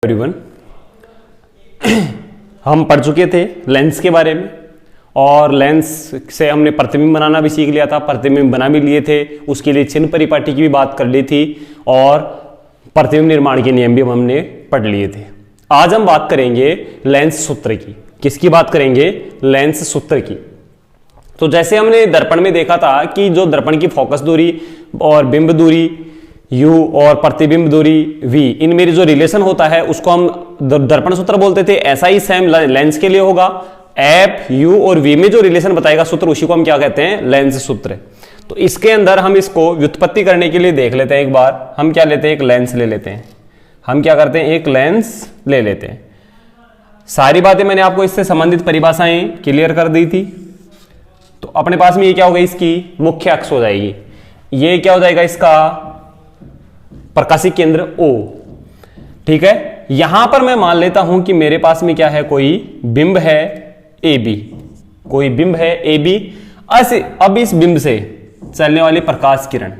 Everyone, हम पढ़ चुके थे लेंस के बारे में और लेंस से हमने प्रतिबिंब बनाना भी सीख लिया था, प्रतिबिंब बना भी लिए थे, उसके लिए चिन्ह परिपाटी की भी बात कर ली थी और प्रतिबिंब निर्माण के नियम भी हमने पढ़ लिए थे। आज हम बात करेंगे लेंस सूत्र की। किसकी बात करेंगे? लेंस सूत्र की। तो जैसे हमने दर्पण में देखा था कि जो दर्पण की फोकस दूरी और बिंब दूरी u और प्रतिबिंब दूरी v, इनमें जो रिलेशन होता है उसको हम दर्पण सूत्र बोलते थे। ऐसा ही सेम लेंस के लिए होगा। एफ u और v में जो रिलेशन बताएगा सूत्र, उसी को हम क्या कहते हैं? लेंस सूत्र। तो इसके अंदर हम इसको व्युत्पत्ति करने के लिए देख लेते हैं। एक बार हम क्या लेते हैं? एक लेंस ले लेते हैं। हम क्या करते हैं? एक लेंस ले लेते हैं। सारी बातें मैंने आपको इससे संबंधित परिभाषाएं क्लियर कर दी थी। तो अपने पास में ये क्या होगा? इसकी मुख्य अक्ष हो जाएगी। ये क्या हो जाएगा? इसका प्रकाशिक केंद्र O। ठीक है, यहां पर मैं मान लेता हूं कि मेरे पास में क्या है? कोई बिंब है AB, कोई बिंब है AB। अब इस बिंब से चलने वाली प्रकाश किरण,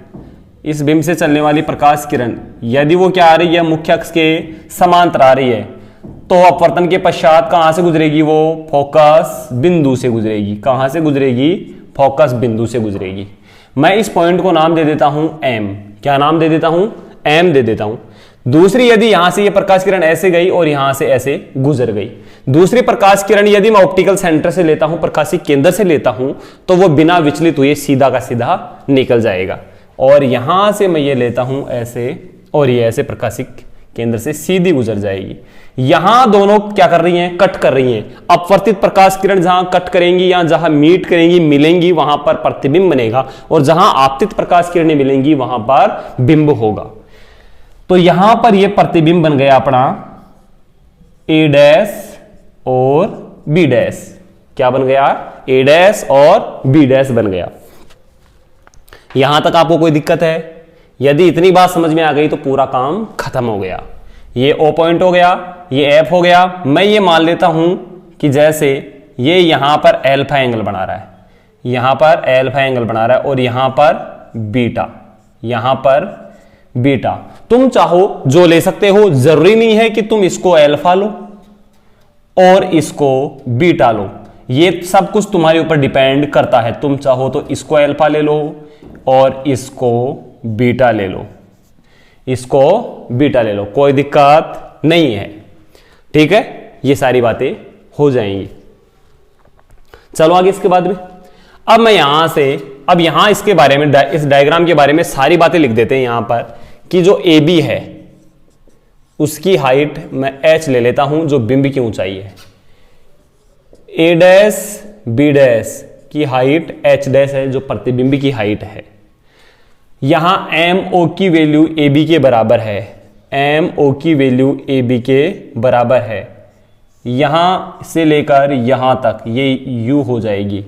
इस बिंब से चलने वाली प्रकाश किरण यदि वो क्या आ रही है? मुख्य अक्ष के समांतर आ रही है, तो अपवर्तन के पश्चात कहां से गुजरेगी? वो फोकस बिंदु से गुजरेगी। कहां से गुजरेगी? फोकस बिंदु से गुजरेगी। मैं इस पॉइंट को नाम दे देता हूं M। क्या नाम दे देता हूं? M दे देता हूं। दूसरी, यदि यहां से ये प्रकाश किरण ऐसे गई और यहां से ऐसे गुजर गई, दूसरी प्रकाश किरण यदि मैं ऑप्टिकल सेंटर से लेता हूं, प्रकाशिक केंद्र से लेता हूं, तो वो बिना विचलित हुए सीधा का सीधा निकल जाएगा। और यहां से मैं ये लेता हूं ऐसे, और ये ऐसे प्रकाशिक केंद्र से सीधी गुजर जाएगी। यहां दोनों क्या कर रही हैं? कट कर रही हैं। अपवर्तित प्रकाश किरण जहां कट करेंगी या जहां मीट करेंगी, मिलेंगी, वहां पर प्रतिबिंब बनेगा, और जहां आपतित प्रकाश किरणें मिलेंगी वहां पर बिंब होगा। तो यहां पर यह प्रतिबिंब बन गया अपना A डैश और B डैश। क्या बन गया? A डैश और B डैश बन गया। यहां तक आपको कोई दिक्कत है? यदि इतनी बात समझ में आ गई तो पूरा काम खत्म हो गया। ये O पॉइंट हो गया, ये F हो गया। मैं ये मान लेता हूं कि जैसे ये यहां पर अल्फा एंगल बना रहा है, यहां पर अल्फा एंगल बना रहा है, और यहां पर बीटा, यहां पर बीटा। तुम चाहो जो ले सकते हो, जरूरी नहीं है कि तुम इसको अल्फा लो और इसको बीटा लो। ये सब कुछ तुम्हारे ऊपर डिपेंड करता है। तुम चाहो तो इसको अल्फा ले लो और इसको बीटा ले लो, इसको बीटा ले लो, कोई दिक्कत नहीं है। ठीक है, ये सारी बातें हो जाएंगी। चलो आगे इसके बाद में अब मैं यहां से, अब यहां इसके बारे में, इस डायग्राम के बारे में सारी बातें लिख देते हैं यहां पर कि जो AB है उसकी हाइट मैं H ले लेता हूं, जो बिंब की ऊंचाई है। A डैश B डैश की हाइट H डैश है, जो प्रतिबिंब की हाइट है। यहां MO की वैल्यू AB के बराबर है, MO की वैल्यू AB के बराबर है। यहां से लेकर यहां तक ये U हो जाएगी।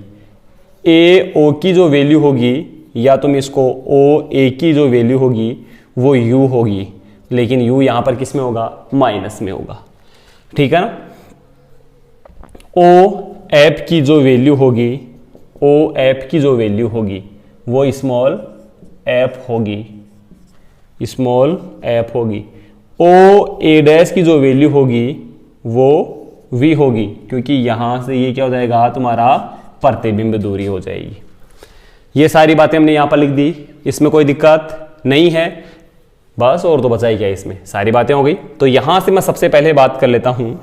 AO की जो वैल्यू होगी, या तुम इसको OA की जो वैल्यू होगी वो U होगी, लेकिन U यहां पर किस में होगा? माइनस में होगा। ठीक है ना? OF की जो वैल्यू होगी, OF की जो वैल्यू होगी वो स्मॉल f होगी, स्मॉल f होगी। OA डैश की जो वैल्यू होगी वो V होगी, क्योंकि यहां से ये क्या हो जाएगा? तुम्हारा प्रतिबिंब दूरी हो जाएगी। ये सारी बातें हमने यहां पर लिख दी, इसमें कोई दिक्कत नहीं है। बस और तो बचा ही क्या, इसमें सारी बातें हो गई। तो यहां से मैं सबसे पहले बात कर लेता हूं,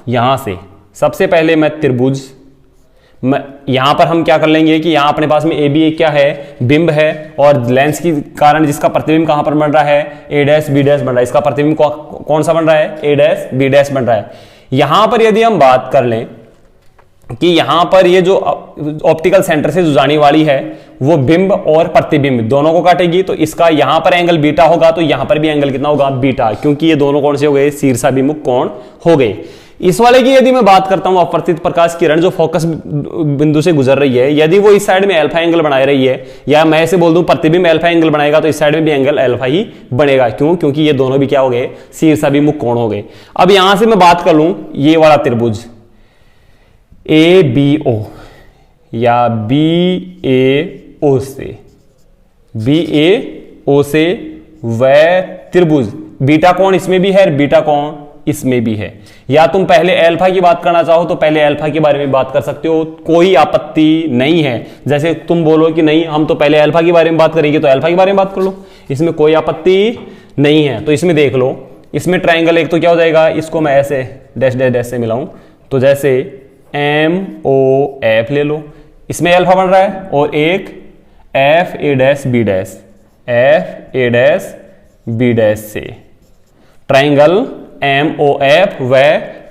यहां से सबसे पहले मैं त्रिभुज, यहां पर हम क्या कर लेंगे कि यहां अपने पास में AB एक क्या है? बिंब है, और लेंस के कारण जिसका प्रतिबिंब कहां पर बन रहा है? A डैश B डैश बन रहा है। इसका प्रतिबिंब कौन सा बन रहा है? A डैश B डैश बन रहा है। यहां पर यदि हम बात कर लें कि यहां पर ये जो ऑप्टिकल सेंटर से जो जाने वाली है वो बिंब और प्रतिबिंब दोनों को काटेगी, तो इसका यहां पर एंगल बीटा होगा, तो यहां पर भी एंगल कितना होगा? बीटा, क्योंकि ये दोनों कौन से हो गए? शीर्षाभिमुख कोण हो गए। इस वाले की यदि मैं बात करता हूं, अपवर्तित प्रकाश किरण जो फोकस बिंदु से गुजर रही है, यदि वो इस साइड में अल्फा एंगल बना रही है, या मैं ऐसे बोल दूं प्रतिबिंब अल्फा एंगल बनाएगा, तो इस साइड में भी एंगल अल्फा ही बनेगा। क्यों? क्योंकि ये दोनों भी क्या हो गए? शीर्षाभिमुख कोण हो गए। अब यहां से मैं बात कर लूं ये वाला त्रिभुज ABO या BAO से, BAO से वह त्रिभुज बीटा कोण इसमें भी है, बीटा कोण इसमें भी है। या तुम पहले अल्फा की बात करना चाहो तो पहले अल्फा के बारे में बात कर सकते हो, कोई आपत्ति नहीं है। जैसे तुम बोलो कि नहीं हम तो पहले अल्फा के बारे में बात करेंगे तो अल्फा के बारे में बात कर लो, इसमें कोई आपत्ति नहीं है। तो इसमें देख लो, इसमें ट्राइंगल एक तो क्या हो जाएगा, इसको मैं ऐसे डैश डैश डैश से मिलाऊं तो जैसे MOF ले लो, इसमें अल्फा बन रहा है, और एक FA dash B dash, FA dash B dash से ट्राइंगल MOF व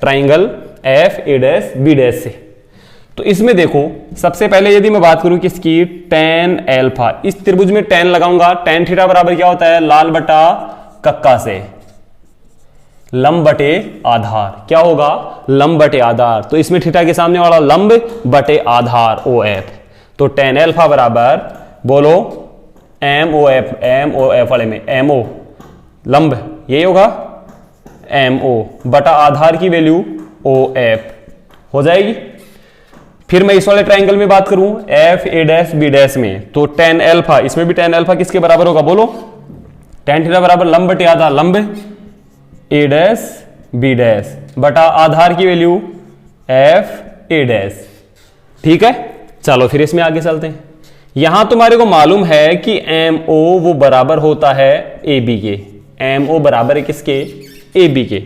triangle FA dash B dash से। तो इसमें देखो सबसे पहले यदि मैं बात करूं किसकी, tan अल्फा, इस त्रिभुज में tan लगाऊंगा, tan थीटा बराबर क्या होता है, लाल बटा कक्का से लंब बटे आधार, क्या होगा, लंब बटे आधार। तो इसमें थीटा के सामने वाला लंब बटे आधार OF, तो tan अल्फा बराबर बोलो MOF वाले में MO लंब यही होगा, MO बटा आधार की वैल्यू OF हो जाएगी। फिर मैं इस वाले ट्राइंगल में बात करूं FA डैश B डैश में, तो tan अल्फा, इसमें भी tan अल्फा किसके बराबर होगा बोलो, tan थीटा बराबर लंब बटे आधार, लंब A डैश B डैश बटा आधार की वैल्यू FA डैश। ठीक है, चलो फिर इसमें आगे चलते हैं। यहां तुम्हारे को मालूम है कि MO वो बराबर होता है AB के, MO बराबर है किसके, AB के।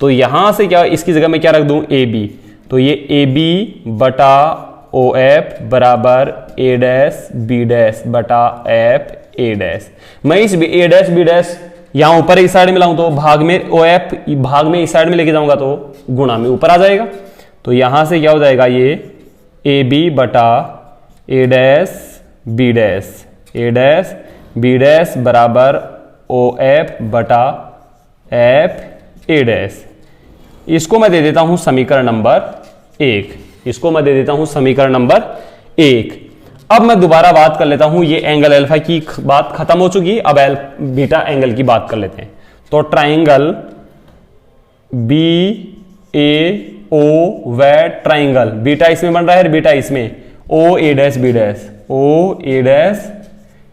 तो यहां से क्या, इसकी जगह मैं क्या रख दूं, AB, तो ये AB बटा OF बराबर A डैश B डैश बटा FA डैश। मैं इस A डैश B डैश यहां ऊपर इस साइड में लाऊं तो भाग में OF भाग में इस साइड में लेके जाऊंगा तो गुणा में ऊपर आ जाएगा। तो यहां से क्या हो जाएगा, ये AB बटा A dash B dash, A dash B dash बराबर OF बटा FA डैश। इसको मैं दे देता हूं समीकरण नंबर 1, इसको मैं दे देता हूं समीकरण नंबर 1। अब मैं दोबारा बात कर लेता हूं, ये एंगल अल्फा की बात खत्म हो चुकी, अब बीटा एंगल की बात कर लेते हैं। तो ट्राइंगल BAO व ट्राइंगल बीटा इसमें बन रहा है, बीटा इसमें OA dash B dash, OA dash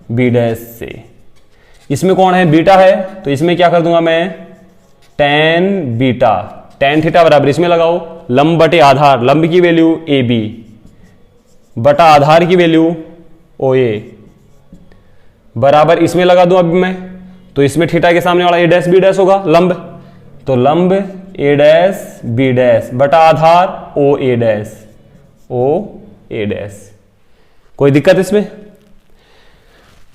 B dash से, इसमें कौन है, बीटा है, तो इसमें क्या कर दूंगा मैं, tan बीटा, tan थीटा बराबर इसमें लगाओ लंब बटे आधार, लंब की वैल्यू AB बटा आधार की वैल्यू OA बराबर इसमें लगा दूं अभी मैं, तो इसमें थीटा के सामने वाला A डैश B डैश होगा लंब, तो लंब A डैश B डैश बटा आधार OA डैश, OA डैश। कोई दिक्कत इसमें?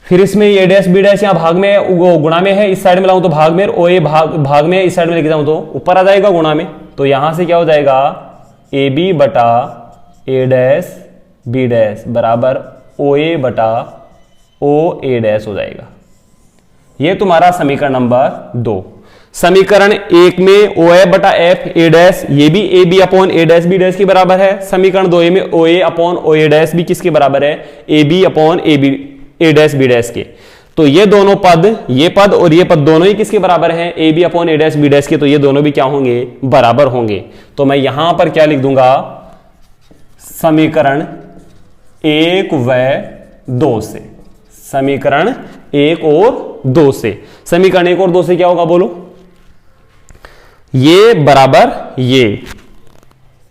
फिर इसमें A डैश B डैश यहां भाग में गुणा में है, इस साइड में लाऊं तो भाग में, OA भाग में इस साइड में लेके जाऊं तो ऊपर आ जाएगा गुणा में। तो यहां से क्या हो जाएगा, AB बटा A डैश B डैश बराबर OA बटा OA डैश हो जाएगा। ये तुम्हारा समीकरण नंबर 2। समीकरण 1 में OF बटा FA डैश, ये भी AB upon A dash B dash के बराबर है। समीकरण 2 में OA अपॉन OA डैश भी किसके बराबर है, AB upon A dash B dash के। तो ये दोनों पद, ये पद और ये पद दोनों ही किसके बराबर हैं, AB upon A dash B dash के। तो ये दोनों भी क्या होंगे, बराबर होंगे। तो मैं यहां पर क्या लिख दूंगा, समीकरण 1 व 2 से, समीकरण 1 और 2 से, समीकरण 1 और 2 से क्या होगा बोलो, ये बराबर ये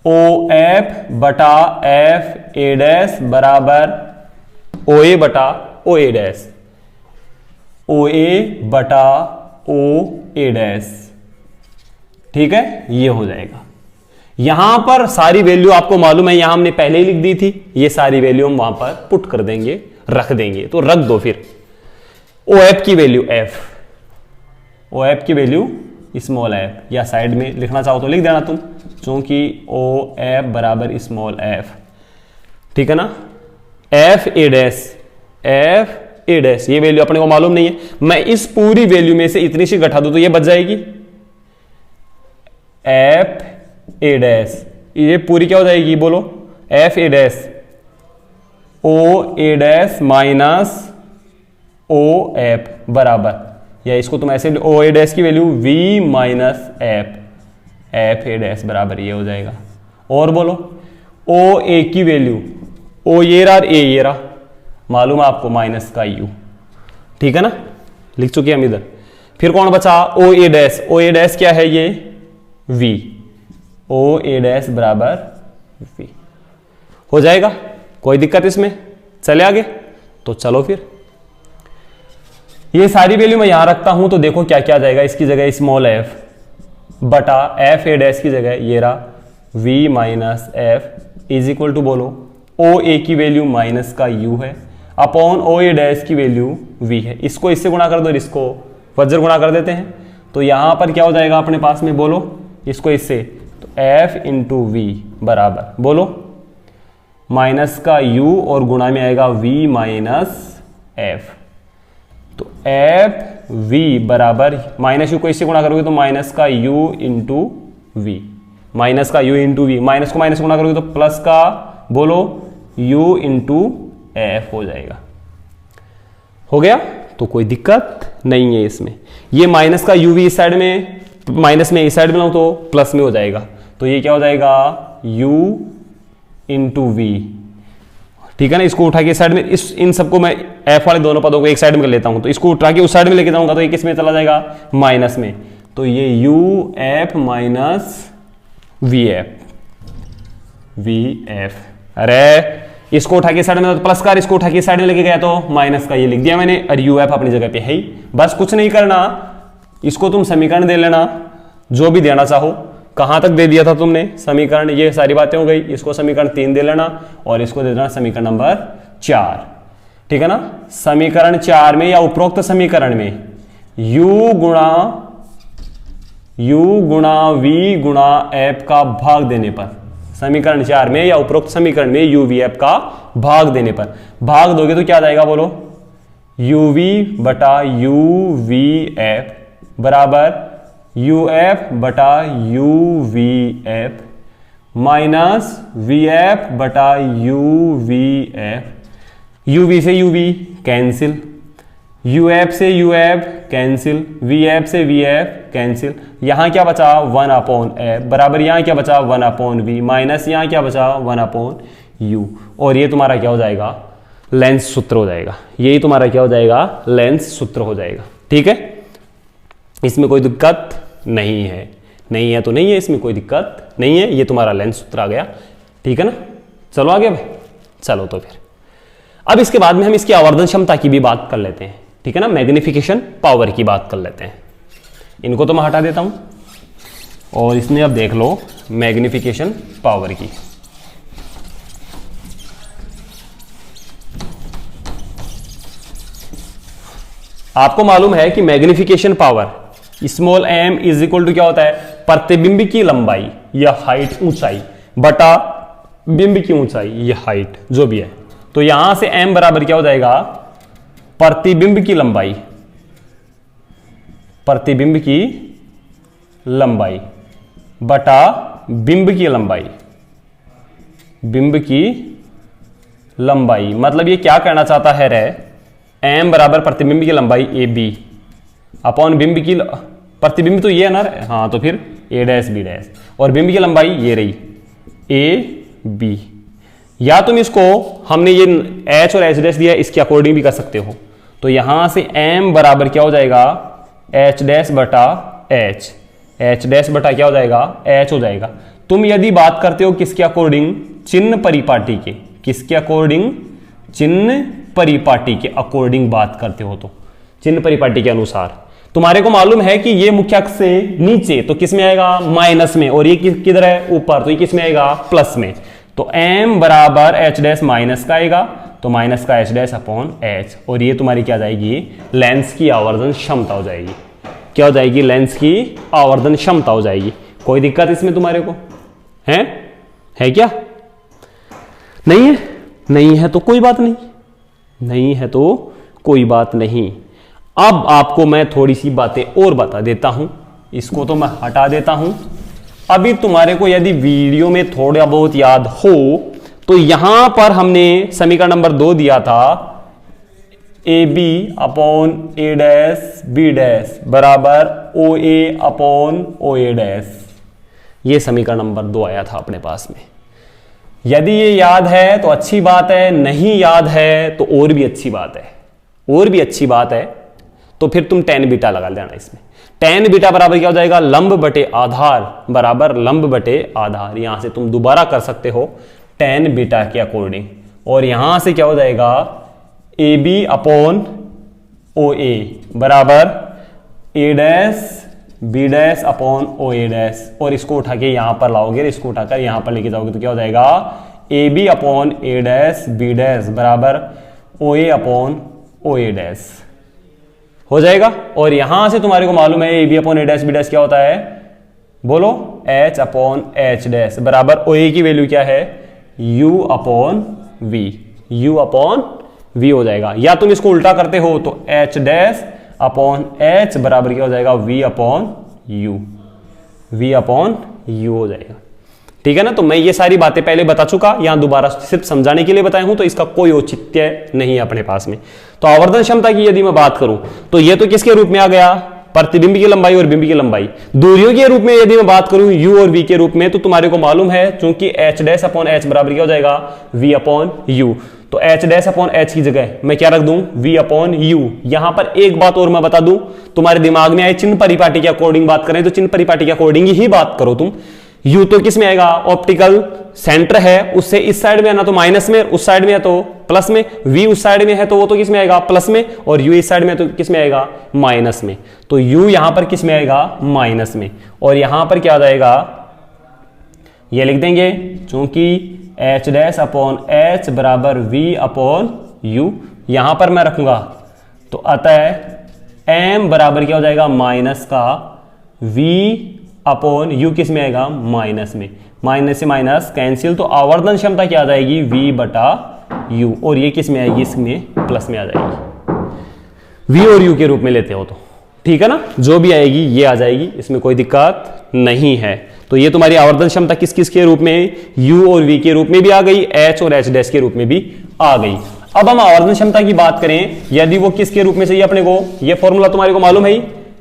OF बटा FA डैश बराबर OA बटा OA डैश, OA बटा OA डैश। ठीक है, ये हो जाएगा। यहां पर सारी वैल्यू आपको मालूम है, यहां हमने पहले ही लिख दी थी, ये सारी वैल्यू हम वहां पर पुट कर देंगे, रख देंगे। तो रख दो फिर OF की वैल्यू F, OF की वैल्यू स्मॉल f, या साइड में लिखना चाहो तो लिख देना तुम, क्योंकि OF बराबर स्मॉल f। ठीक है ना, FA डैश, FA डैश ये वैल्यू अपने को मालूम नहीं है, मैं इस पूरी वैल्यू में से इतनी सी घटा दूं तो ये बच जाएगी FA डैश, ये पूरी क्या हो जाएगी बोलो, FA dash OA dash minus OF बराबर, या इसको तुम ऐसे OA डैश की value V minus FA dash बराबर ये हो जाएगा। और बोलो OA की वैल्यू, O ये रहा और A ये रहा, मालूम है आपको माइनस का U। ठीक है ना, लिख चुके हम इधर। फिर कौन बचा, ओ A dash, O A dash क्या है ये, v, ओ ए डैश बराबर v हो जाएगा। कोई दिक्कत इसमें, चले आगे। तो चलो फिर ये सारी वैल्यू मैं यहां रखता हूं, तो देखो क्या क्या आ जाएगा। इसकी जगह स्मॉल f बटा एफ ए डैश की जगह ये रहा v minus f is equal to, बोलो ओ ए की वैल्यू माइनस का u है अपॉन ओ ए डैश की वैल्यू v है। इसको इससे गुणा कर दो, इसको वज्र गुणा कर देते हैं, तो यहां पर क्या हो जाएगा अपने पास में, बोलो इसको इससे, तो f इंटू वी बराबर, बोलो माइनस का u और गुणा में आएगा v माइनस एफ। तो एफ v बराबर माइनस u को इससे गुणा करोगे तो माइनस का u इंटू वी, माइनस का u इंटू वी, माइनस को माइनस गुणा करोगे तो प्लस का, बोलो u इंटू एफ हो जाएगा। हो गया, तो कोई दिक्कत नहीं है इसमें। ये माइनस का u v इस साइड में, माइनस में इस साइड में लाऊं तो प्लस में हो जाएगा, तो ये क्या हो जाएगा u इंटू वी, ठीक है ना। इसको उठा के इस साइड में, इस इन सबको मैं f वाले दोनों पदों को एक साइड में कर लेता हूं, तो इसको उठा के उस साइड में लेके जाऊंगा तो ये किस में चला जाएगा, माइनस में। तो ये u f minus V F, अरे इसको उठा के साइड में तो प्लस का, इसको उठा के साइड में लेके गया तो माइनस का, ये लिख दिया मैंने, और यू एफ अपनी जगह पे है ही। बस कुछ नहीं करना, इसको तुम समीकरण दे लेना जो भी देना चाहो। कहां तक दे दिया था तुमने समीकरण, ये सारी बातें हो गई। इसको समीकरण 3 दे लेना और इसको दे देना समीकरण नंबर 4, ठीक है ना। समीकरण 4 में या उपरोक्त समीकरण में u गुणा v गुणा एफ का भाग देने पर, समीकरण 4 में या उपरोक्त समीकरण में u v f का भाग देने पर, भाग दोगे तो क्या आ जाएगा, बोलो u v बटा u v f बराबर u f बटा u v f minus v f बटा u v f, u v से u v cancel, u f से u f cancel, v f से v f कैंसिल, यहां क्या बचा 1 अपॉन एफ बराबर, यहां क्या बचा 1 अपॉन वी माइनस, यहां क्या बचा 1 अपॉन यू, और ये तुम्हारा क्या हो जाएगा, लेंस सूत्र हो जाएगा। यही तुम्हारा क्या हो जाएगा, लेंस सूत्र हो जाएगा, ठीक है। इसमें कोई दिक्कत नहीं है, नहीं है तो नहीं है, इसमें कोई दिक्कत नहीं है, ये तुम्हारा लेंस सूत्र आ गया, ठीक है ना। चलो आगे भाई, चलो तो फिर अब इसके बाद में हम इसकी आवर्धन क्षमता की भी बात कर लेते हैं, ठीक है ना, मैग्निफिकेशन पावर की बात कर लेते हैं। इनको तो मैं हटा देता हूं और इसमें अब देख लो मैग्निफिकेशन पावर की। आपको मालूम है कि magnification power small m is equal to क्या होता है, प्रतिबिंब की लंबाई या हाइट, ऊंचाई बटा बिंब की ऊंचाई या हाइट जो भी है। तो यहां से m बराबर क्या हो जाएगा, प्रतिबिंब की लंबाई, प्रतिबिंब की लंबाई बटा बिंब की लंबाई, बिंब की लंबाई, मतलब ये क्या कहना चाहता है रे, m बराबर प्रतिबिंब की लंबाई ए बी अपॉन बिंब की, प्रतिबिंब तो ये है ना, हाँ तो फिर a डैश b डैश, और बिंब की लंबाई ये रही ए बी। या तुम इसको, हमने ये h और h डैश दिया, इसके अकॉर्डिंग भी कर सकते हो। तो यहां से m बराबर क्या हो जाएगा, h डैश बटा h, h डैश बटा क्या हो जाएगा, h हो जाएगा। तुम यदि बात करते हो किसके अकॉर्डिंग, चिन्ह परिपाटी के, किसके अकॉर्डिंग, चिन्ह परिपाटी के अकॉर्डिंग बात करते हो, तो चिन्ह परिपाटी के अनुसार तुम्हारे को मालूम है कि ये मुख्य अक्ष से नीचे तो किस में आएगा, माइनस में, और ये किधर है, ऊपर, तो ये किस में आएगा, प्लस में। तो m बराबर h डैश माइनस का आएगा, तो माइनस का h डैश अपॉन h, और ये तुम्हारी क्या जाएगी, लेंस की आवर्धन क्षमता हो जाएगी। क्या हो जाएगी, लेंस की आवर्धन क्षमता हो जाएगी। कोई दिक्कत इसमें तुम्हारे को है क्या, नहीं है, नहीं है तो कोई बात नहीं, नहीं है तो कोई बात नहीं। अब आपको मैं थोड़ी सी बातें और बता देता हूं, इसको तो मैं हटा देता हूं। अभी तुम्हारे को यदि वीडियो में थोड़ा बहुत याद हो तो यहां पर हमने समीकरण नंबर 2 दिया था, A B upon A dash B dash बराबर O A upon O A dash, ये समीकरण नंबर 2 आया था अपने पास में। यदि ये याद है तो अच्छी बात है, नहीं याद है तो और भी अच्छी बात है, और भी अच्छी बात है। तो फिर तुम टेन बीटा लगा लेना इसमें। टेन बीटा बराबर क्या हो जाएगा, लंब बटे आधार बराबर लंब बटे आधार। यहां से तुम दोबारा कर सकते हो टेन बीटा के अकॉर्डिंग, और यहां से क्या हो जाएगा A B upon O A बराबर A dash B dash upon O A dash, और इसको उठा के यहां पर लाओगे, इसको उठाकर यहां पर लेके जाओगे तो क्या हो जाएगा A B upon A dash B dash बराबर O A upon O A dash हो जाएगा। और यहां से तुम्हारे को मालूम है A B upon A dash B dash क्या होता है, बोलो एच अपॉन एच डैश बराबर ओ ए की वैल्यू क्या है, u upon v, u upon v हो जाएगा। या तुम इसको उल्टा करते हो तो एच डैश अपॉन एच बराबर क्या हो जाएगा, v upon u, v upon u हो जाएगा। ठीक है ना। तो मैं ये सारी बातें पहले बता चुका, यहां दोबारा सिर्फ समझाने के लिए बताया हूं, तो इसका कोई औचित्य नहीं है अपने पास में। तो आवर्धन क्षमता की यदि मैं बात करूं तो ये तो किसके रूप में आ गया, प्रतिबिंब की लंबाई और बिंब की लंबाई। दूरियों के रूप में यदि मैं बात करूं u और v के रूप में, तो तुम्हारे को मालूम है चूंकि h डैश अपॉन h बराबर क्या हो जाएगा, v अपॉन u। तो h डैश अपॉन h की जगह मैं क्या रख दूं, v अपॉन u। यहां पर एक बात और मैं बता दूं, तुम्हारे दिमाग में आए चिन्ह परिपाटी के अकॉर्डिंग बात करें तो चिन्ह परिपाटी के अकॉर्डिंग ही बात करो तुम। u तो किस में आएगा, ऑप्टिकल सेंटर है, उससे इस साइड में है ना तो माइनस में, उस साइड में है तो प्लस में, v उस साइड में है तो वो तो किस में आएगा, प्लस में, और u इस साइड में है तो किस में आएगा, माइनस में। तो u यहां पर किस में आएगा, माइनस में, और यहां पर क्या आ जाएगा, ये लिख देंगे चूंकि h डैश अपॉन h बराबर v अपॉन u, यहां पर मैं रखूंगा तो अतः m बराबर क्या हो जाएगा, माइनस का v अपॉन u किस में आएगा, माइनस में, माइनस से माइनस कैंसिल, तो आवर्धन क्षमता क्या आ जाएगी, v बटा u, और ये किस में आएगी, इसमें प्लस में आ जाएगी। v और u के रूप में लेते हो तो ठीक है ना, जो भी आएगी ये आ जाएगी, इसमें कोई दिक्कत नहीं है। तो ये तुम्हारी आवर्धन क्षमता किस किस के रूप में, u और v के रूप में भी आ गई, h और h डैश के रूप में भी आ गई। अब हम आवर्धन क्षमता की बात करें, यदि वो किसके रूप में चाहिए अपने को, ये फॉर्मूला तुम्हारे को मालूम है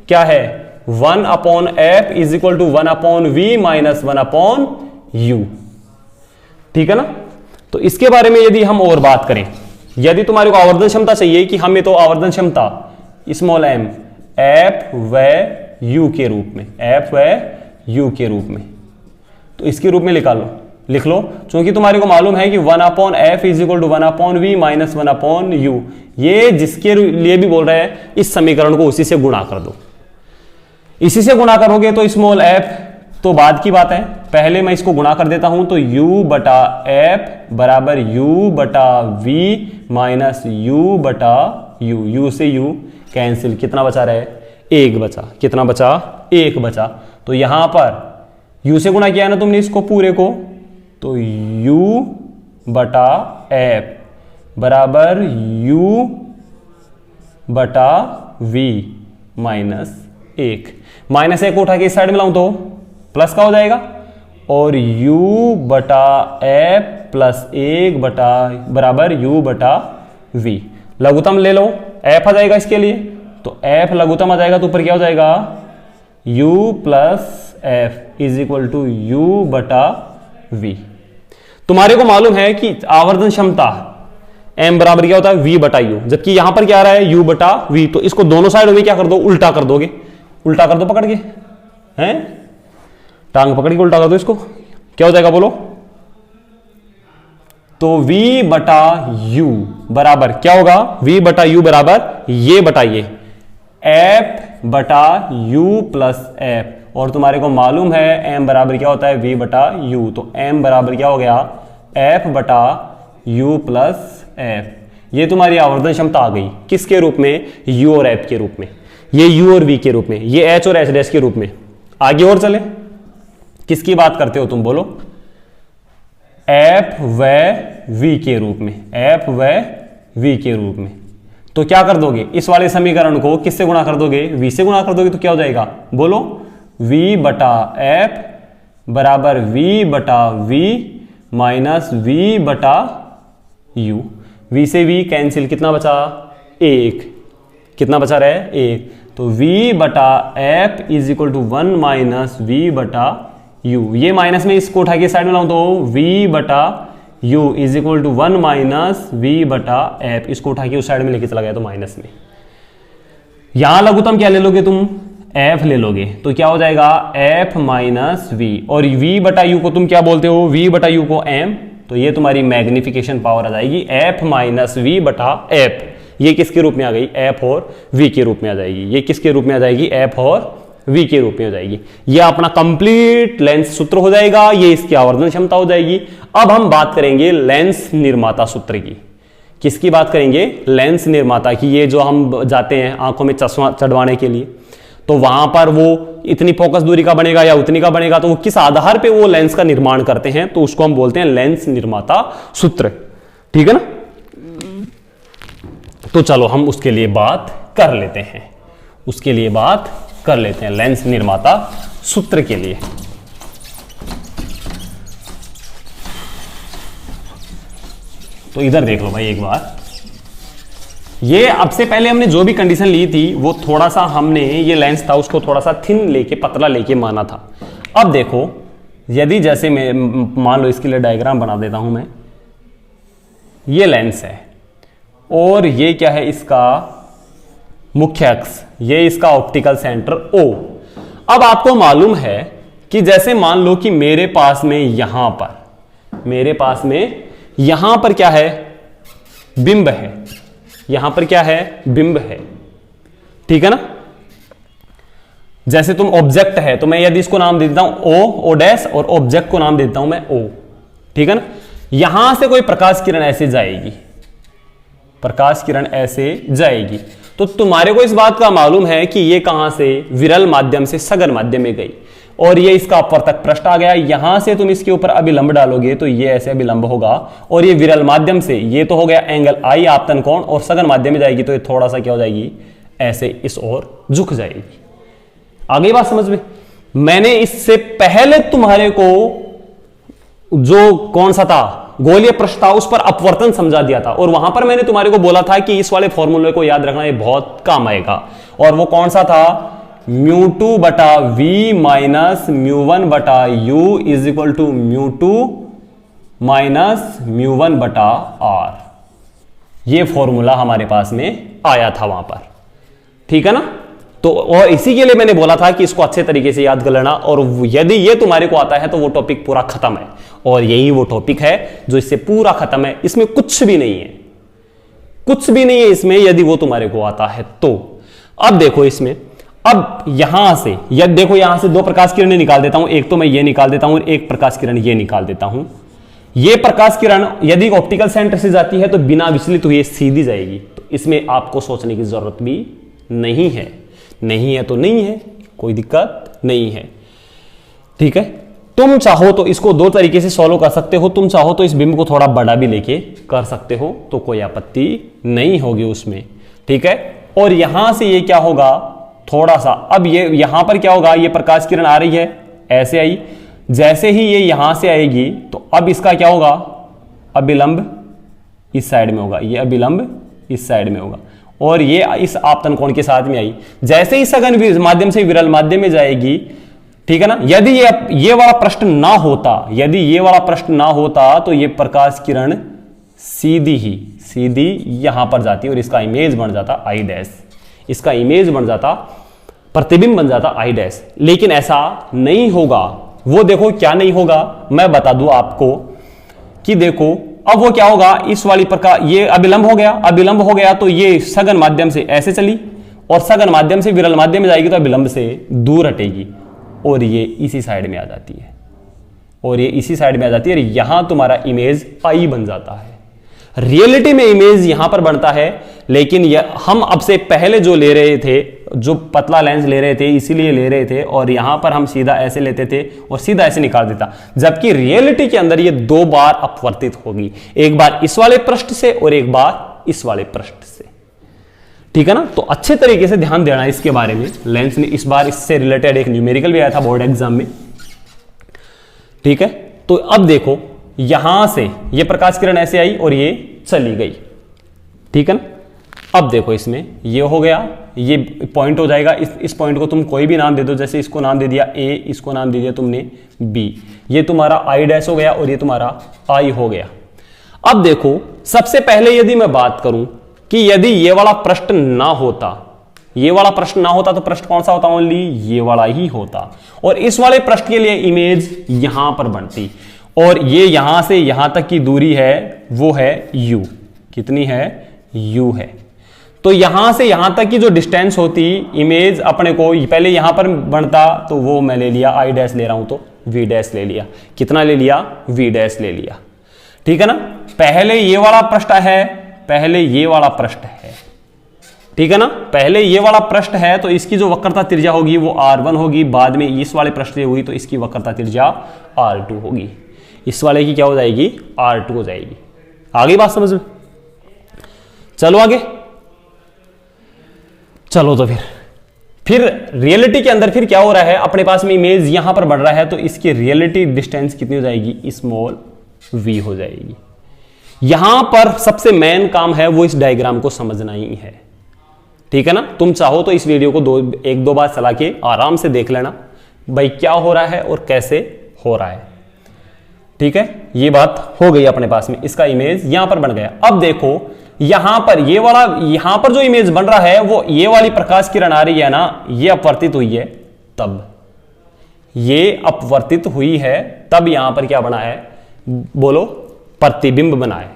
क्या है, 1 upon F is equal to 1 upon we minus 1 upon u. ठीक है ना। तो इसके बारे में यदि हम और बात करें, यदि तुम्हारे को आवर्धन क्षमता चाहिए कि हमें तो आवर्धन क्षमता स्मॉल m एफ व यू के रूप में, एफ व यू के रूप में, तो इसके रूप में लिख लो क्योंकि तुम्हारे को मालूम है कि 1 upon F is equal to 1 upon we minus 1 upon u. ये जिसके लिए भी बोल रहा है इस समीकरण को उसी से गुणा कर दो, इसी से गुणा करोगे तो स्मॉल f तो बाद की बात है, पहले मैं इसको गुणा कर देता हूं तो u बटा f बराबर u बटा v माइनस u बटा u से u कैंसिल, कितना बचा रहे, एक बचा, कितना बचा, एक बचा। तो यहां पर u से गुणा किया ना तुमने इसको पूरे को, तो u बटा f बराबर u बटा v माइनस एक, माइनस एक उठा के इस साइड में लाऊं तो प्लस का हो जाएगा, और u बटा f प्लस एक बटा बराबर u बटा v। लघुत्तम ले लो, f आ जाएगा इसके लिए, तो f लघुत्तम आ जाएगा तो ऊपर क्या हो जाएगा, u plus f is equal to u बटा v। तुम्हारे को मालूम है कि आवर्धन क्षमता m बराबर क्या होता है, v बटा u, जबकि यहां पर क्या आ रहा है, u बटा v। तो इसको दोनों साइडों में क्या कर दो, उल्टा कर दोगे, उल्टा कर दो पकड़ के, हैं टांग पकड़ के उल्टा कर दो इसको, क्या हो जाएगा बोलो, तो v बटा u बराबर क्या होगा, v बटा u बराबर ये बताइए f बटा u प्लस f, और तुम्हारे को मालूम है m बराबर क्या होता है, v बटा u। तो m बराबर क्या हो गया, f बटा u प्लस f। ये तुम्हारी आवर्धन क्षमता आ गई किसके रूप में, u और f के रूप में, ये u और v के रूप में, ये h और h डैश के रूप में। आगे और चले, किसकी बात करते हो तुम बोलो, f व v के रूप में, f व v के रूप में। तो क्या कर दोगे, इस वाले समीकरण को किससे गुणा कर दोगे, v से गुणा कर दोगे, तो क्या हो जाएगा बोलो, v बटा f बराबर v बटा v माइनस v बटा u। v से v कैंसिल, कितना बचा, एक, कितना बचा रहा है, एक। तो v बटा f is equal to 1 minus v बटा u। ये माइनस में इसको उठा के साइड में लाऊं तो v बटा u is equal to 1 minus v बटा f, इसको उठा के उस साइड में लेके चला गया तो माइनस में। यहां लघुत्तम क्या ले लोगे तुम, एफ ले लोगे, तो क्या हो जाएगा एफ माइनस वी, और वी बटा यू को तुम क्या बोलते हो, वी बटा यू को एम, तो ये तुम्हारी मैग्निफिकेशन पावर आ जाएगी एफ माइनस वी बटा एफ। ये किसके रूप में आ गई, एफ और वी के रूप में आ जाएगी। ये किसके रूप में आ जाएगी, एफ और वी के रूप में हो जाएगी। ये अपना कंप्लीट लेंस सूत्र हो जाएगा, ये इसकी आवर्धन क्षमता हो जाएगी। अब हम बात करेंगे लेंस निर्माता सूत्र की। किसकी बात करेंगे, लेंस निर्माता की। ये जो हम जाते हैं आंखों में चश्मा चढ़वाने के लिए, तो वहां पर वो इतनी फोकस दूरी का बनेगा या उतनी का बनेगा, तो वो किस आधार पे वो लेंस का निर्माण करते हैं, तो उसको हम बोलते हैं लेंस निर्माता सूत्र। ठीक है ना, तो चलो हम उसके लिए बात कर लेते हैं, उसके लिए बात कर लेते हैं लेंस निर्माता सूत्र के लिए। तो इधर देख लो भाई एक बार, ये अब से पहले हमने जो भी कंडीशन ली थी वो थोड़ा सा हमने ये लेंस था उसको थोड़ा सा थिन लेके पतला लेके माना था। अब देखो यदि जैसे मैं मान लो इसके लिए डायग्राम बना देता हूं मैं, ये लेंस है और ये क्या है इसका मुख्य अक्ष, ये इसका ऑप्टिकल सेंटर O। अब आपको मालूम है कि जैसे मान लो कि मेरे पास में यहां पर क्या है, बिंब है, यहां पर क्या है, बिंब है। ठीक है ना, जैसे तुम ऑब्जेक्ट है तो मैं यदि इसको नाम दे देता हूं O डैश और ऑब्जेक्ट को नाम देता हूं मैं O। ठीक है ना, यहां से कोई प्रकाश किरण ऐसे जाएगी, प्रकाश किरण ऐसे जाएगी, तो तुम्हारे को इस बात का मालूम है कि ये कहां से, विरल माध्यम से सघन माध्यम में गई और ये इसका अपवर्तक पृष्ठ आ गया। यहां से तुम इसके ऊपर अभिलंब डालोगे तो ये ऐसे अभिलंब होगा और ये विरल माध्यम से, ये तो हो गया एंगल आई आपतन कोण, और सघन माध्यम में जाएगी तो ये थोड़ा सा क्या हो जाएगी, ऐसे इस ओर झुक जाएगी। आ गई बात समझ में। मैंने इससे पहले तुम्हारे को जो कौन सा था, गोलीय पृष्ठ था, उस पर अपवर्तन समझा दिया था और वहां पर मैंने तुम्हारे को बोला था कि इस वाले फॉर्मूले को याद रखना, ये बहुत काम आएगा। और वो कौन सा था, μ2 बटा v माइनस μ1 बटा u is equal to μ2 minus μ1 बटा r। ये फॉर्मूला हमारे पास में आया था वहां पर। ठीक है ना, तो और इसी के लिए मैंने बोला था कि इसको अच्छे तरीके से याद कर लेना, और यदि ये तुम्हारे को आता है तो वो टॉपिक पूरा खत्म है। और यही वो टॉपिक है जो इससे पूरा खत्म है, इसमें कुछ भी नहीं है, कुछ भी नहीं है इसमें, यदि वो तुम्हारे को आता है तो। अब देखो इसमें, अब यहां से यदि देखो, यहां से दो प्रकाश किरणें निकाल देता हूं, एक तो मैं ये निकाल देता हूं और एक प्रकाश किरण ये निकाल देता हूं। ये प्रकाश किरण यदि ऑप्टिकल सेंटर से जाती है तो बिना विचलित हुए सीधी जाएगी, तो इसमें आपको सोचने की जरूरत भी नहीं है। नहीं है तो नहीं है, कोई दिक्कत नहीं है। ठीक है, तुम चाहो तो इसको दो तरीके से सॉल्व कर सकते हो। तुम चाहो तो इस बिंब को थोड़ा बड़ा भी लेके कर सकते हो, तो कोई आपत्ति नहीं होगी उसमें। ठीक है, और यहां से ये क्या होगा, थोड़ा सा, अब ये यहां पर क्या होगा, ये प्रकाश किरण आ रही है, ऐसे आई, जैसे ही ये यहां से आएगी तो अब इसका क्या होगा, अभिलंब इस साइड में होगा, ये अभिलंब इस साइड में होगा, और ये इस आपतन कोण के साथ में आई, जैसे ही सघन माध्यम से विरल माध्यम में जाएगी। ठीक है ना, यदि ये वाला प्रश्न ना होता, यदि ये वाला प्रश्न ना होता तो ये प्रकाश किरण सीधी यहां पर जाती और इसका इमेज बन जाता आई डैश, इसका इमेज बन जाता, प्रतिबिंब बन जाता आई डैश। लेकिन ऐसा नहीं होगा। वो देखो क्या नहीं होगा, मैं बता दूं आपको कि देखो अब वो क्या होगा, इस वाली प्रकार ये अभिलंब हो गया, अभिलंब हो गया तो ये सघन माध्यम से ऐसे चली और सघन माध्यम से विरल माध्यम में जाएगी तो अभिलंब से दूर हटेगी और ये इसी साइड में आ जाती है, और ये इसी साइड में आ जाती है, और यहां तुम्हारा इमेज आई बन जाता है। रियलिटी में इमेज यहां पर बनता है, लेकिन हम अब से पहले जो ले रहे थे, जो पतला लेंस ले रहे थे इसीलिए ले रहे थे, और यहां पर हम सीधा ऐसे लेते थे और सीधा ऐसे निकाल देता, जबकि रियलिटी के अंदर ये दो बार अपवर्तित होगी, एक बार इस वाले पृष्ठ से और एक बार इस वाले पृष्ठ से। ठीक है ना, तो अच्छे तरीके से ध्यान देना इसके बारे में। लेंस ने इस बार इससे रिलेटेड एक न्यूमेरिकल भी आया था बोर्ड एग्जाम में। ठीक है, तो अब देखो यहां से ये प्रकाश किरण ऐसे आई और ये चली गई। ठीक है ना, अब देखो इसमें ये हो गया, ये पॉइंट हो जाएगा, इस पॉइंट को तुम कोई भी नाम दे दो, जैसे इसको नाम दे दिया ए, इसको नाम दे दिया तुमने बी, ये तुम्हारा आई डैश हो गया और ये तुम्हारा आई हो गया। अब देखो सबसे पहले यदि मैं बात करूं कि यदि ये वाला प्रश्न ना होता, ये वाला प्रश्न ना होता तो प्रश्न कौन सा होता, ओनली ये वाला ही होता। और इस वाले प्रश्न के लिए इमेज यहां पर बनती, और ये यहां से यहां तक की दूरी है वो है u, कितनी है, u है। तो यहां से यहां तक की जो डिस्टेंस होती, इमेज अपने को पहले यहां पर बनता, तो वो मैं ले लिया i डैश ले रहा हूं तो v डैश ले लिया, कितना ले लिया, v डैश ले लिया, ठीक है ना। पहले ये वाला पृष्ठ है, पहले ये वाला पृष्ठ है, ठीक है ना, पहले ये वाला पृष्ठ है, तो इसकी जो वक्रता त्रिज्या होगी वो r1 होगी, बाद में इस वाले पृष्ठ से हुई तो इसकी वक्रता त्रिज्या r2 होगी, इस वाले की क्या हो जाएगी, r2 हो जाएगी। आगे बात समझ में, चलो आगे चलो। तो फिर रियलिटी के अंदर फिर क्या हो रहा है, अपने पास में इमेज यहां पर बढ़ रहा है, तो इसकी रियलिटी डिस्टेंस कितनी हो जाएगी, स्मॉल v हो जाएगी। यहां पर सबसे मेन काम है वो इस डायग्राम को समझना ही है, ठीक है ना। तुम चाहो तो इस वीडियो को एक दो बार चला के आराम से देख लेना भाई क्या हो रहा है और कैसे हो रहा है, ठीक है। ये बात हो गई अपने पास में, इसका इमेज यहां पर बन गया। अब देखो यहां पर ये वाला, यहां पर जो इमेज बन रहा है वो ये वाली प्रकाश किरण आ रही है ना, ये अपवर्तित हुई है, तब ये अपवर्तित हुई है, तब यहां पर क्या बना है, बोलो, प्रतिबिंब बना है।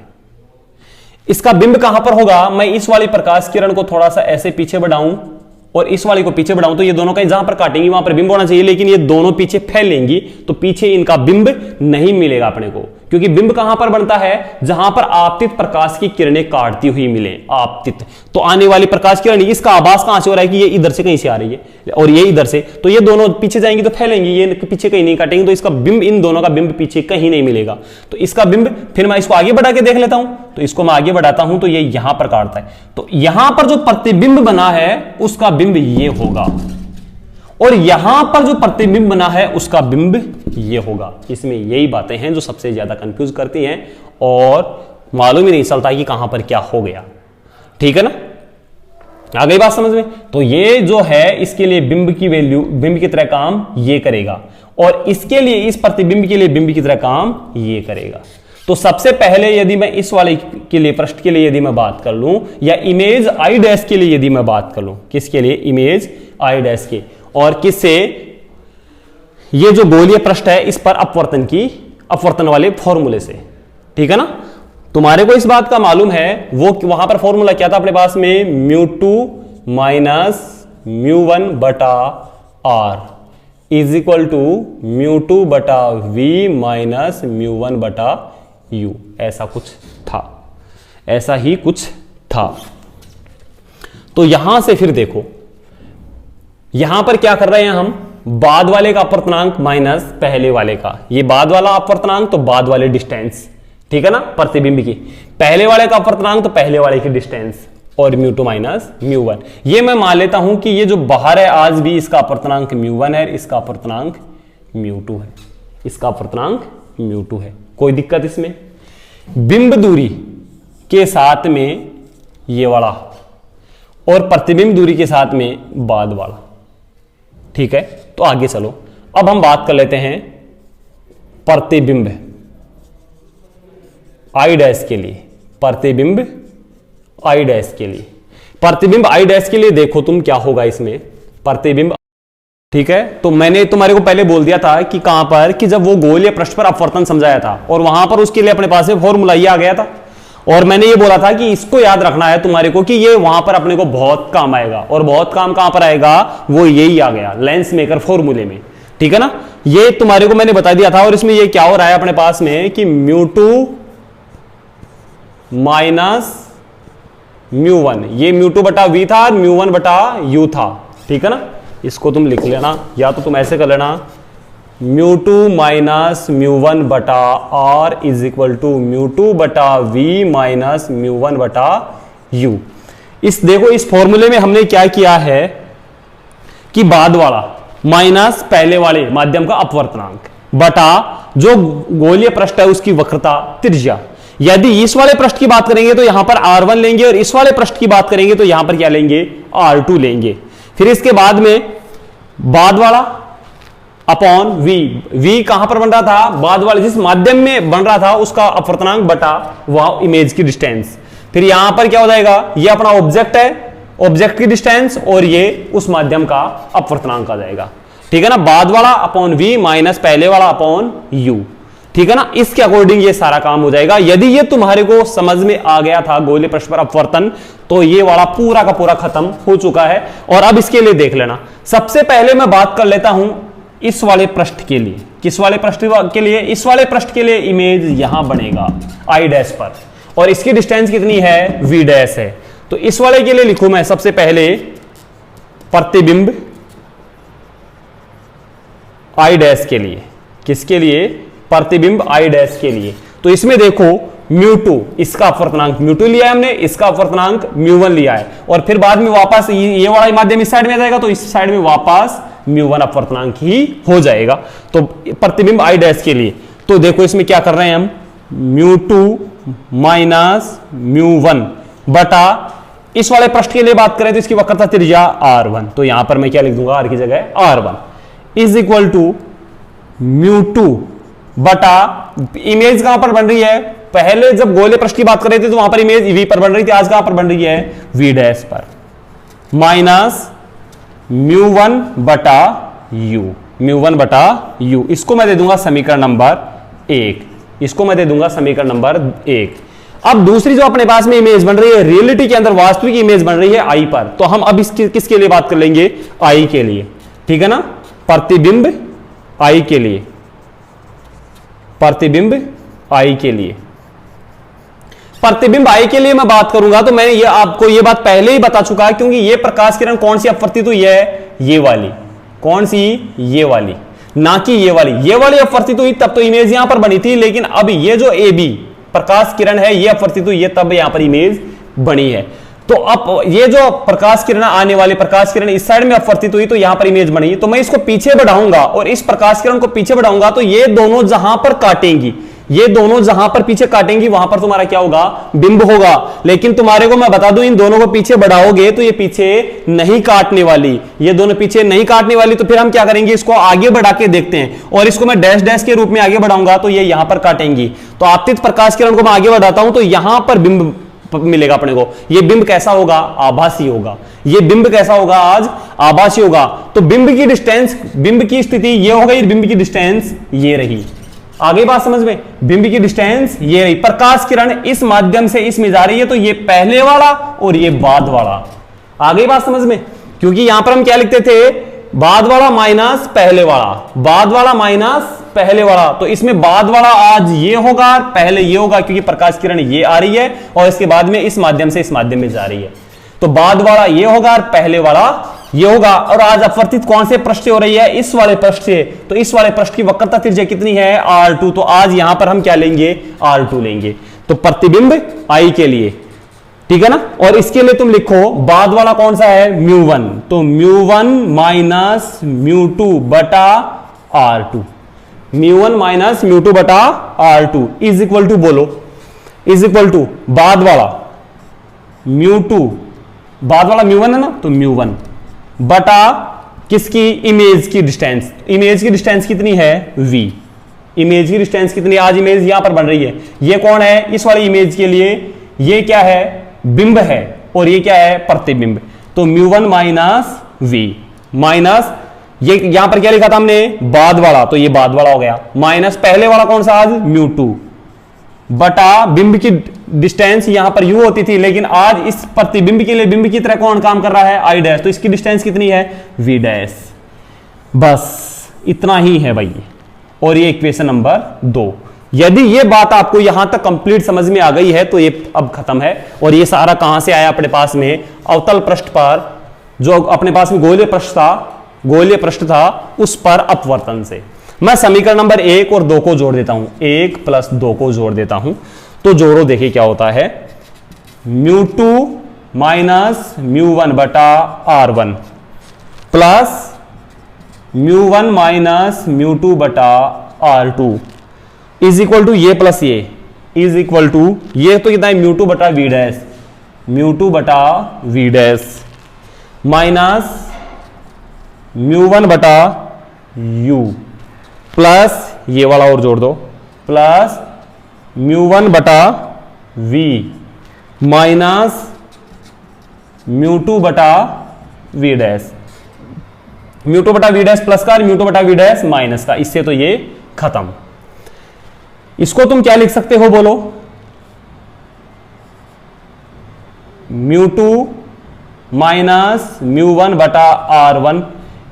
इसका बिंब कहां पर होगा, मैं इस वाली प्रकाश किरण को थोड़ा सा ऐसे पीछे बढ़ाऊं और इस वाली को पीछे बढ़ाऊं, तो ये दोनों कहीं जहां पर काटेंगी वहां पर बिंब होना चाहिए, लेकिन ये दोनों पीछे फैलेंगी तो पीछे इनका बिंब नहीं मिलेगा अपने को, क्योंकि बिंब कहां पर बनता है, जहां पर आपतित प्रकाश की किरणें काटती हुई मिले, आपतित। तो आने वाली प्रकाश किरण, इसका आभास कहां से हो रहा है कि ये इधर से कहीं से आ रही है और ये इधर से, तो ये दोनों पीछे जाएंगी तो फैलेंगी, ये पीछे कहीं नहीं काटेंगे, तो इसका बिंब, इन दोनों का बिंब पीछे कहीं नहीं मिलेगा। तो इसका बिंब, फिर मैं इसको आगे बढ़ा के देख लेता हूं, तो इसको मैं आगे बढ़ाता हूं तो ये यहां पर काटता है, तो यहां पर जो प्रतिबिंब बना है उसका बिंब ये होगा, और यहां पर जो प्रतिबिंब बना है उसका बिंब ये होगा। इसमें यही बातें हैं जो सबसे ज्यादा कंफ्यूज करती हैं और मालूम ही नहीं चलता कि कहां पर क्या हो गया, ठीक है ना। आ गई बात समझ में। तो ये जो है इसके लिए बिंब की वैल्यू, बिंब की तरह काम ये करेगा, और इसके लिए, इस प्रतिबिंब के लिए बिंब की तरह काम ये करेगा। तो सबसे पहले यदि मैं इस वाले के लिए, पृष्ठ के लिए यदि मैं बात कर लूं, या इमेज i डैश के लिए यदि मैं बात कर लूं, किसके लिए, इमेज i डैश के, और किससे, ये जो गोलीय पृष्ठ है इस पर अपवर्तन वाले फॉर्मूले से, ठीक है ना। तुम्हारे को इस बात का मालूम है, वो वहां पर फॉर्मूला क्या था अपने पास में, μ2 माइनस μ1 बटा r इज इक्वल टू μ2 बटा v माइनस μ1 बटा u, ऐसा कुछ था, ऐसा ही कुछ था। तो यहां से फिर देखो, यहां पर क्या कर रहे हैं हम, बाद वाले का अपवर्तनांक माइनस पहले वाले का, ये बाद वाला अपवर्तनांक तो बाद वाले डिस्टेंस, ठीक है ना, प्रतिबिंब की, पहले वाले का अपवर्तनांक तो पहले वाले की डिस्टेंस, और μ2 माइनस μ1। ये मैं मान लेता हूं कि ये जो बाहर है आज भी इसका अपवर्तनांक μ1 है, इसका अपवर्तनांक μ2 है, इसका अपवर्तनांक μ2 है, कोई दिक्कत इसमें। बिंब दूरी के साथ में ये वाला और प्रतिबिंब दूरी के साथ में बाद वाला, ठीक है। तो आगे चलो, अब हम बात कर लेते हैं प्रतिबिंब i डैश के लिए, प्रतिबिंब i डैश के लिए, प्रतिबिंब i डैश के लिए देखो तुम क्या होगा इसमें, प्रतिबिंब, ठीक है। तो मैंने तुम्हारे को पहले बोल दिया था कि कहां पर, कि जब वो गोलीय पृष्ठ पर अपवर्तन समझाया था और वहां पर उसके लिए अपने पास में फॉर्मूला ये आ गया था, और मैंने ये बोला था कि इसको याद रखना है तुम्हारे को कि ये वहां पर अपने को बहुत काम आएगा, और बहुत काम कहां पर आएगा, वो यही आ गया लेंस मेकर फॉर्मूले में, ठीक है ना। ये तुम्हारे को मैंने बता दिया था, और इसमें ये क्या हो रहा है अपने पास में कि μ2 माइनस μ1, ये μ2 बटा v था और μ1 बटा u था, ठीक है ना। इसको तुम लिख लेना, या तो तुम ऐसे कर लेना, μ2 माइनस μ1 बटा r इज इक्वल टू μ2 बटा v माइनस μ1 बटा u। इस देखो, इस फॉर्मूले में हमने क्या किया है कि बाद वाला माइनस पहले वाले माध्यम का अपवर्तनांक बटा जो गोलीय पृष्ठ है उसकी वक्रता त्रिज्या। यदि इस वाले पृष्ठ की बात करेंगे तो यहां पर r1 लेंगे, और इस वाले पृष्ठ की बात करेंगे तो यहां पर क्या लेंगे, r2 लेंगे। फिर इसके बाद में बाद वाला अपॉन v कहां पर बन रहा था, बाद वाले जिस माध्यम में बन रहा था उसका अपवर्तनांक बटा वह इमेज की डिस्टेंस। फिर यहां पर क्या हो जाएगा, ये अपना ऑब्जेक्ट है ऑब्जेक्ट की डिस्टेंस और ये उस माध्यम का अपवर्तनांक आ जाएगा। ठीक है ना, बाद वाला अपॉन v माइनस पहले वाला अपॉन u। ठीक है ना, इसके अकॉर्डिंग ये सारा काम हो जाएगा। यदि ये तुम्हारे को समझ में आ गया था गोलीय पृष्ठ पर अपवर्तन, तो ये वाला पूरा का पूरा खत्म हो चुका है। और अब इसके लिए देख लेना, सबसे पहले मैं बात कर लेता हूं इस वाले पृष्ठ के लिए। किस वाले पृष्ठ के लिए? इस वाले पृष्ठ के लिए इमेज यहां बनेगा i डैश पर, और इसकी डिस्टेंस कितनी है? v डैश है। तो इस वाले के लिए लिखूं मैं सबसे पहले प्रतिबिंब i डैश के लिए। किसके लिए? प्रतिबिंब i डैश के लिए। तो इसमें देखो μ2, इसका अपवर्तनांक μ2 लिया है हमने, इसका अपवर्तनांक μ1 लिया है, और फिर बाद में वापस ये वाला माध्यम इस साइड में आ जाएगा, तो इस साइड में वापस μ1 अपवर्तनांक ही हो जाएगा। तो प्रतिबिंब i डैश के लिए तो देखो इसमें क्या कर रहे हैं हम, μ2 माइनस μ1 बटा, इस वाले पृष्ठ के लिए बात करें तो इसकी वक्रता त्रिज्या r1, तो यहां पर मैं क्या लिख दूंगा, r की जगह r1 इज इक्वल टू μ2 बटा, इमेज कहां पर बन रही है? पहले जब गोले पृष्ठ की बात कर रहे थे तो वहां पर इमेज v पर बन रही थी, आज कहां पर बन रही है? v डैश पर, माइनस μ1 बटा u, μ1 बटा u। इसको मैं दे दूंगा समीकरण नंबर 1, इसको मैं दे दूंगा समीकरण नंबर 1। अब दूसरी जो अपने पास में इमेज बन रही है, रियलिटी के अंदर वास्तविक इमेज बन रही है i पर, तो हम अब किसके लिए बात कर लेंगे? i के लिए। ठीक है ना, प्रतिबिंब i के लिए, प्रतिबिंब i के लिए, प्रतिबिंब i के लिए मैं बात करूंगा तो मैंने ये आपको ये बात पहले ही बता चुका है, क्योंकि ये प्रकाश किरण कौन सी अपवर्तित हुई है? ये वाली। कौन सी? ये वाली, ना कि ये वाली। ये वाली अपवर्तित हुई तब तो इमेज यहां पर बनी थी, लेकिन अब ये जो AB प्रकाश किरण है ये अपवर्तित हुई है, तब यहां पर इमेज बनी है। तो अब ये जो प्रकाश किरण आने वाली प्रकाश किरण इस साइड में अपवर्तित हुई, तो यहां पर इमेज बनी, तो मैं इसको पीछे बढ़ाऊंगा और इस प्रकाश किरण को पीछे बढ़ाऊंगा, तो ये दोनों जहां पर काटेंगी, ये दोनों जहां पर पीछे काटेंगी वहां पर तुम्हारा क्या होगा? बिंब होगा। लेकिन तुम्हारे को मैं बता दूं, इन दोनों को पीछे बढ़ाओगे तो ये पीछे नहीं काटने वाली, ये दोनों पीछे नहीं काटने वाली। तो फिर हम क्या करेंगे, इसको आगे बढ़ा के देखते हैं, और इसको मैं डैश डैश के रूप में आगे बढ़ाऊंगा तो ये यहां पर काटेंगी। तो आपतित प्रकाश किरण को मैं आगे बढ़ाता हूं तो यहां पर बिंब मिलेगा अपने को। ये बिंब कैसा होगा? आभासी होगा। ये बिंब कैसा होगा? आज आभासी होगा। तो बिंब की डिस्टेंस, बिंब की स्थिति ये हो गई, बिंब की डिस्टेंस ये रही। आगे बात समझ में, बिंब की डिस्टेंस ये रही। प्रकाश किरण इस माध्यम से इसमें जा रही है, तो ये पहले वाला और ये बाद वाला। आगे बात समझ में, क्योंकि यहां पर हम क्या लिखते थे? बाद वाला माइनस पहले वाला, बाद वाला माइनस पहले वाला। तो इसमें बाद वाला आज ये होगा, पहले ये होगा, क्योंकि प्रकाश किरण ये आ रही है और इसके बाद में इस माध्यम से इस माध्यम में जा रही है। तो बाद वाला ये होगा और पहले वाला ये होगा। और आज अपवर्तित कौन से पृष्ठ से हो रही है? इस वाले पृष्ठ से। तो इस वाले पृष्ठ की वक्रता त्रिज्या कितनी है? r2। तो आज यहां पर हम क्या लेंगे? r2 लेंगे। तो प्रतिबिंब i के लिए, ठीक है ना। और इसके लिए तुम लिखो बाद वाला कौन सा है? μ1। तो μ1 माइनस μ2 बटा r2, μ1 माइनस μ2 बटा r2 इज इक्वल टू, बोलो, इज इक्वल टू बाद वाला μ2, बाद वाला μ1 है ना, तो μ1 बटा किसकी? इमेज की डिस्टेंस। इमेज की डिस्टेंस कितनी है? v। इमेज की डिस्टेंस कितनी? आज इमेज यहां पर बन रही है। ये कौन है? इस वाली इमेज के लिए ये क्या है? बिंब है, और ये क्या है? प्रतिबिंब। तो μ1 माइनस v माइनस ये यहां पर क्या लिखा था हमने? बाद वाला, तो ये बाद वाला हो गया, माइनस पहले वाला कौन सा? आज μ2 बटा बिंब की डिस्टेंस यहां पर u होती थी, लेकिन आज इस प्रतिबिंब के लिए बिंब की तरह कौन काम कर रहा है? i dash. तो इसकी डिस्टेंस कितनी है? v dash. बस इतना ही है भाई। और ये इक्वेशन नंबर 2। यदि ये बात आपको यहां तक कंप्लीट समझ में आ गई है तो ये अब खत्म है। और ये सारा कहां से आया? अपने पास में अवतल पृष्ठ पर, जो अपने पास में गोलीय पृष्ठ था उस पर अपवर्तन से। मैं समीकरण नंबर 1 और 2 को जोड़ देता हूं, 1 प्लस 2 को जोड़ देता हूं। तो जोड़ो, देखिए क्या होता है। μ2 माइनस μ1 बटा r1 प्लस μ1 माइनस μ2 बटा r2 इज इक्वल टू ये प्लस ये इज इक्वल टू ये, तो कितना है? μ2 बटा v डैश, μ2 बटा v डैश माइनस μ1 बटा u प्लस ये वाला और जोड़ दो, प्लस μ1 बटा v माइनस म्यू टू बटा वी डैश, म्यू टू बटा वी डैश प्लस का, म्यू टू बटा वी डैश माइनस का। इससे तो ये खत्म। इसको तुम क्या लिख सकते हो बोलो, mu two minus mu one बटा आर वन।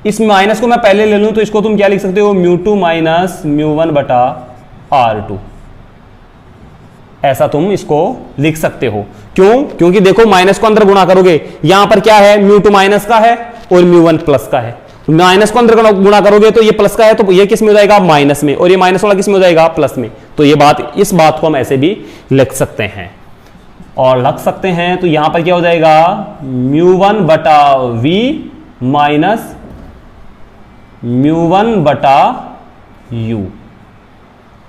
इस माइनस को मैं पहले ले लूं तो इसको तुम क्या लिख सकते हो, mu two minus mu one बटा आर टू। ऐसा तुम इसको लिख सकते हो। क्यों? क्योंकि देखो माइनस को अंदर गुणा करोगे, यहां पर क्या है, म्यू टू माइनस का है और म्यू वन प्लस का है। माइनस को अंदर गुणा करोगे तो ये प्लस का है, तो ये किस में हो जाएगा, माइनस में, और ये माइनस वाला किस में हो जाएगा, प्लस में। तो ये बात, इस बात को हम ऐसे भी लिख सकते हैं और लग सकते हैं। तो यहां पर क्या हो जाएगा, म्यू वन बटा वी माइनस म्यू वन बटा यू।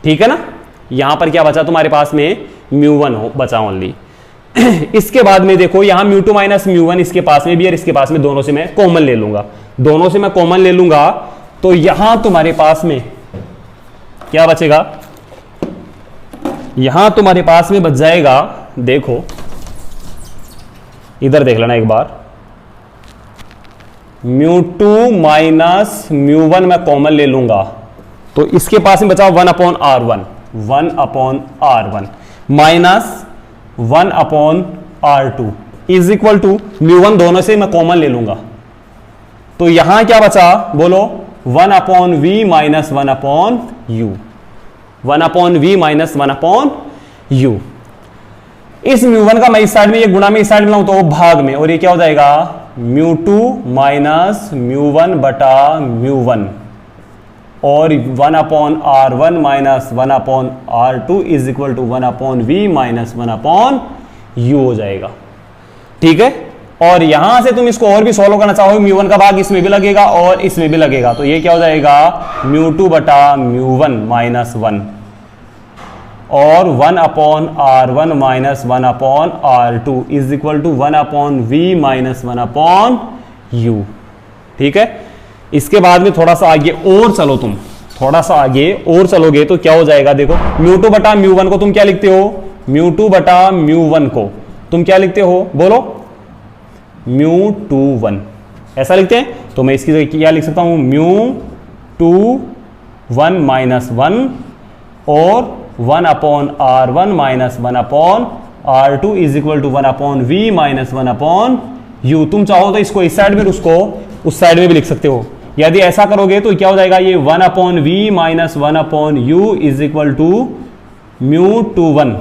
ठीक है ना। यहां पर क्या बचा तुम्हारे पास में, म्यू वन बचा ओनली। इसके बाद में देखो यहां mu two minus mu one इसके पास में भी और इसके पास में, दोनों से मैं कॉमन ले लूंगा, दोनों से मैं कॉमन ले लूंगा। तो यहां तुम्हारे पास में क्या बचेगा, यहां तुम्हारे पास में बच जाएगा, देखो इधर देख लेना एक बार, mu two minus mu one मैं कॉमन ले लूंगा तो इसके पास में बचा one upon are one, one upon are one minus one upon are two is equal to mu one, दोनों से मैं कॉमन ले लूंगा। तो यहां क्या बचा बोलो, one upon we minus one upon u, one upon we minus one upon u. इस म्यू वन का मैं इस साइड में, ये गुणा में इस साइड में लाऊं तो भाग में, और ये क्या हो जाएगा, mu two minus mu one बटा म्यू वन, और one upon are one minus one upon are two is equal to one upon we minus one upon u हो जाएगा। ठीक है। और यहां से तुम इसको और भी सॉल्व करना चाहो, म्यू वन का भाग इसमें भी लगेगा और इसमें भी लगेगा, तो ये क्या हो जाएगा, म्यू टू बटा म्यू वन माइनस वन, और one upon are one minus one upon are two is equal to one upon we minus one upon u. ठीक है। इसके बाद में थोड़ा सा आगे और चलो, तुम थोड़ा सा आगे और चलोगे तो क्या हो जाएगा, देखो म्यू टू बटा म्यू वन को तुम क्या लिखते हो, म्यू टू बटा म्यू वन को तुम क्या लिखते हो बोलो, म्यू टू वन, ऐसा लिखते हैं। तो मैं इसकी जगह क्या लिख सकता हूं, mu two one minus one और one upon are one minus one upon are two is equal to one upon we minus one upon U. तुम चाहो तो इसको इस साइड में, उसको उस साइड में भी लिख सकते हो। यदि ऐसा करोगे तो क्या हो जाएगा, ये one upon we minus one upon U is equal to mu two one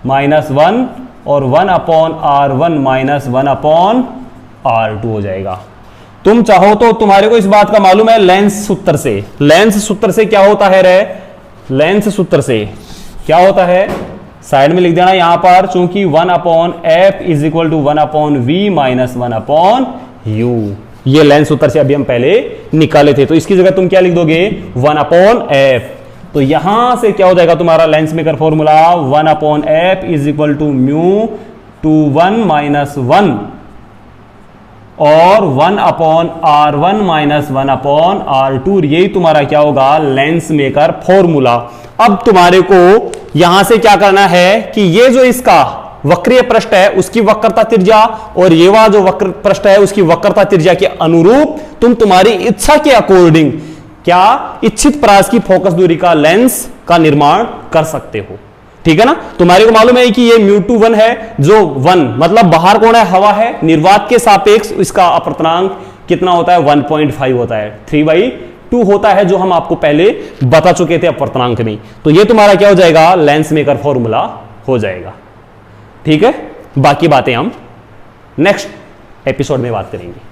minus one और one upon are one minus one upon are two हो जाएगा। तुम चाहो तो, तुम्हारे को इस बात का मालूम है लेंस सूत्र से, लेंस सूत्र से क्या होता है रे, लेंस सूत्र से क्या होता है, साइड में लिख देना यहां पर, चूंकि one upon F is equal to one upon we minus one upon u, ये लेंस सूत्र से अभी हम पहले निकाले थे। तो इसकी जगह तुम क्या लिख दोगे, वन अपॉन एफ। तो यहां से क्या हो जाएगा तुम्हारा lens maker formula, one upon F is equal to mu two one minus one और one upon are one minus one upon are two, यही तुम्हारा क्या होगा, लेंस मेकर फॉर्मूला। अब तुम्हारे को यहां से क्या करना है कि ये जो इसका वक्रीय पृष्ठ है उसकी वक्रता त्रिज्या और ये वाला जो वक्र पृष्ठ है उसकी वक्रता त्रिज्या के अनुरूप तुम तुम्हारी इच्छा के अकॉर्डिंग क्या इच्छित परास की फोकस दूरी का लेंस का निर्माण कर सकते हो। ठीक है ना। तुम्हारे को मालूम है कि ये म्यू टू वन है, जो वन मतलब बाहर कौन है, हवा है, निर्वात के सापेक्ष इसका अपवर्तनांक कितना होता है, 1.5 होता है, 3/2 होता है, जो हम आपको पहले बता चुके थे अपवर्तनांक में। तो ये तुम्हारा क्या हो जाएगा, लेंस मेकर फॉर्मूला हो जाएगा। ठीक है। बाकी बातें हम नेक्स्ट एपिसोड में बात करेंगे।